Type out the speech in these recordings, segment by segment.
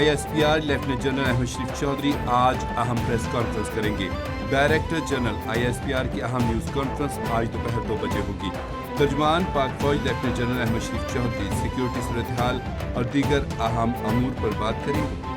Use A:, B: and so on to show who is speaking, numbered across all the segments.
A: ISPR lieutenant general Ahmad شریف چودھری آج اہم press conference کریں گے۔ ڈائریکٹر جنرل ISPR کی اہم نیوز کانفرنس آج دوپہر 2 بجے ہوگی۔ ترجمان پاک فوج لیفٹیننٹ جنرل احمد شریف چودھری سیکیورٹی صورتحال اور دیگر اہم امور پر بات کریں گے۔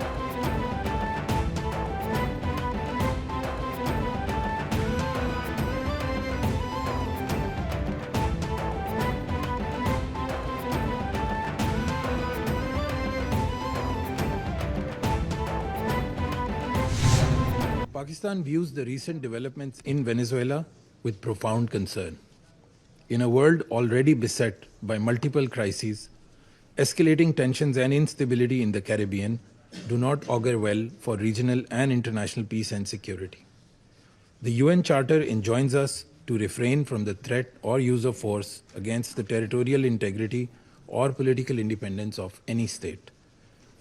B: Pakistan views the recent developments in Venezuela with profound concern. In a world already beset by multiple crises, escalating tensions and instability in the Caribbean do not augur well for regional and international peace and security. The UN Charter enjoins us to refrain from the threat or use of force against the territorial integrity or political independence of any state.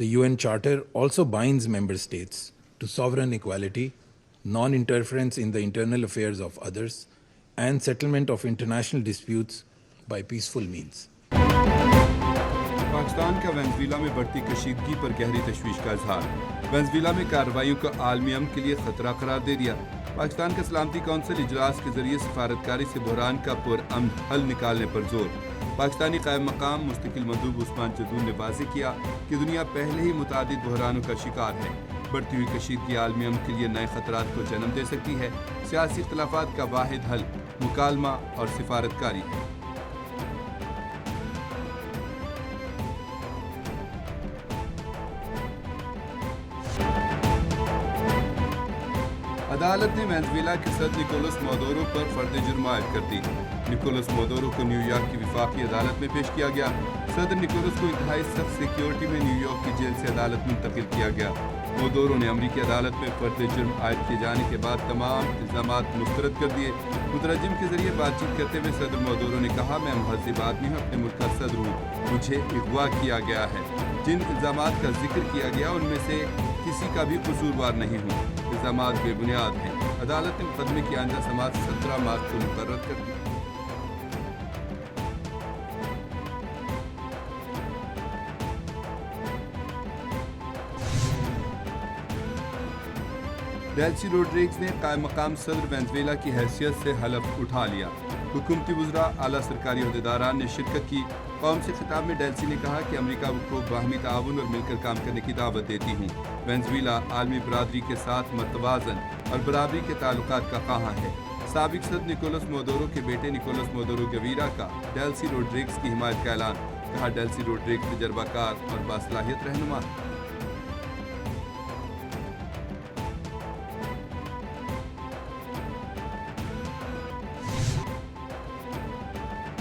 B: The UN Charter also binds member states to sovereign equality, non-interference in the internal affairs of others, and settlement of international disputes by peaceful means.
A: Pakistan کا Venezuela میں بڑھتی کشیدگی پر گہری تشویش کا اظہار۔ Venezuela میں کارروائیوں کو عالمی امن کے لیے خطرہ قرار دے دیا۔ پاکستان کا سلامتی کونسل اجلاس کے ذریعے سفارتکاری سے بحران کا پرامن حل نکالنے پر زور۔ پاکستانی قائم مقام مستقل مندوب عثمان جدون نے واضح کیا کہ دنیا پہلے ہی متعدد بحرانوں کا شکار ہے۔ بڑھتی ہوئی کشیدگی عالمی امن کے لیے نئے خطرات کو جنم دے سکتی ہے۔ سیاسی اختلافات کا واحد حل مکالمہ اور سفارتکاری ہے۔ عدالت نے وینزویلا کے صدر نکولس مادورو پر فرد جرم عائد کر دی۔ نکولس مادورو کو نیو یارک کی وفاقی عدالت میں پیش کیا گیا۔ صدر نکولس کو انتہائی سخت سیکیورٹی میں نیو یارک کی جیل سے عدالت منتقل کیا گیا۔ مادورو نے امریکی عدالت میں فرد جرم عائد کیے جانے کے بعد تمام الزامات مسترد کر دیے۔ مترجم کے ذریعے بات چیت کرتے ہوئے صدر مادورو نے کہا، میں مہذب آدمی ہوں، اپنے ملک کا صدر ہوں، مجھے اغوا کیا گیا ہے۔ جن الزامات کا ذکر کیا گیا ان میں سے کسی کا بھی قصوروار نہیں ہوں۔ الزامات بے بنیاد ہیں۔ عدالت نے مقدمے کی آئندہ سماعت 17 مارچ کو مقرر کر دی۔ ڈیلسی روڈریگز نے قائم مقام صدر وینزویلا کی حیثیت سے حلف اٹھا لیا۔ حکومتی وزراء، اعلیٰ سرکاری عہدیداران نے شرکت کی۔ قوم سے خطاب میں ڈیلسی نے کہا کہ امریکہ کو باہمی تعاون اور مل کر کام کرنے کی دعوت دیتی ہوں۔ وینزویلا عالمی برادری کے ساتھ متوازن اور برابری کے تعلقات کا خواہاں ہے۔ سابق صدر نکولس مادورو کے بیٹے نکولس مادورو گویرا کا ڈیلسی روڈریگز کی حمایت کا اعلان۔ کہا، ڈیلسی روڈریگز تجربہ کار اور باصلاحیت رہنما۔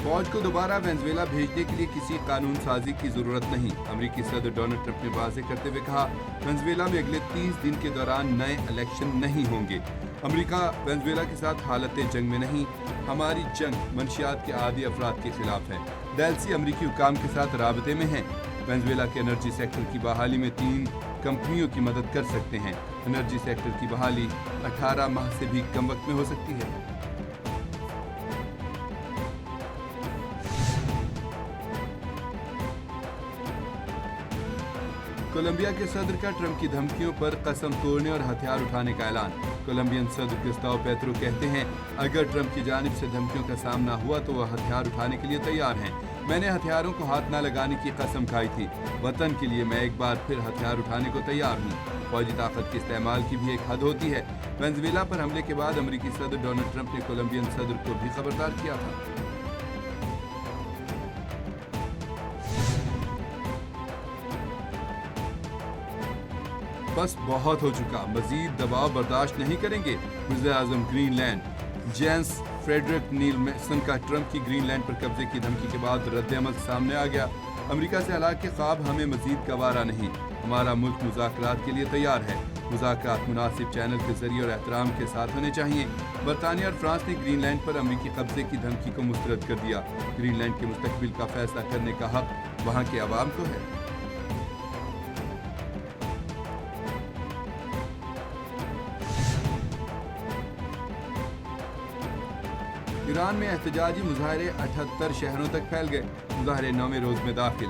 A: فوج کو دوبارہ وینزویلا بھیجنے کے لیے کسی قانون سازی کی ضرورت نہیں۔ امریکی صدر ڈونلڈ ٹرمپ نے واضح کرتے ہوئے کہا، وینزویلا میں اگلے 30 دن کے دوران نئے الیکشن نہیں ہوں گے۔ امریکہ وینزویلا کے ساتھ حالت جنگ میں نہیں، ہماری جنگ منشیات کے عادی افراد کے خلاف ہے۔ ڈیلسی امریکی حکام کے ساتھ رابطے میں ہیں۔ وینزویلا کے انرجی سیکٹر کی بحالی میں 3 کمپنیوں کی مدد کر سکتے ہیں۔ انرجی سیکٹر کی بحالی 18 ماہ سے بھی کم وقت میں ہو سکتی ہے۔ کولمبیا کے صدر کا ٹرمپ کی دھمکیوں پر قسم توڑنے اور ہتھیار اٹھانے کا اعلان۔ کولمبین صدر گسٹاو پیٹرو کہتے ہیں، اگر ٹرمپ کی جانب سے دھمکیوں کا سامنا ہوا تو وہ ہتھیار اٹھانے کے لیے تیار ہیں۔ میں نے ہتھیاروں کو ہاتھ نہ لگانے کی قسم کھائی تھی۔ وطن کے لیے میں ایک بار پھر ہتھیار اٹھانے کو تیار ہوں۔ فوجی طاقت کے استعمال کی بھی ایک حد ہوتی ہے۔ وینزویلا پر حملے کے بعد امریکی صدر ڈونلڈ ٹرمپ نے کولمبین صدر کو بھی خبردار کیا تھا۔ بس بہت ہو چکا، مزید دباؤ برداشت نہیں کریں گے۔ وزیر اعظم Greenland Jens Frederik Nielsen کا ٹرمپ کی گرین لینڈ پر قبضے کی دھمکی کے بعد رد عمل سامنے آ گیا۔ امریکہ سے ہلاک کے خواب ہمیں مزید گوارا نہیں۔ ہمارا ملک مذاکرات کے لیے تیار ہے۔ مذاکرات مناسب چینل کے ذریعے اور احترام کے ساتھ ہونے چاہیے۔ برطانیہ اور فرانس نے گرین لینڈ پر امریکی قبضے کی دھمکی کو مسترد کر دیا۔ گرین لینڈ کے مستقبل کا فیصلہ کرنے کا حق وہاں کے عوام کو ہے۔ ایران میں احتجاجی مظاہرے 78 شہروں تک پھیل گئے۔ مظاہرے 9ویں روز میں داخل۔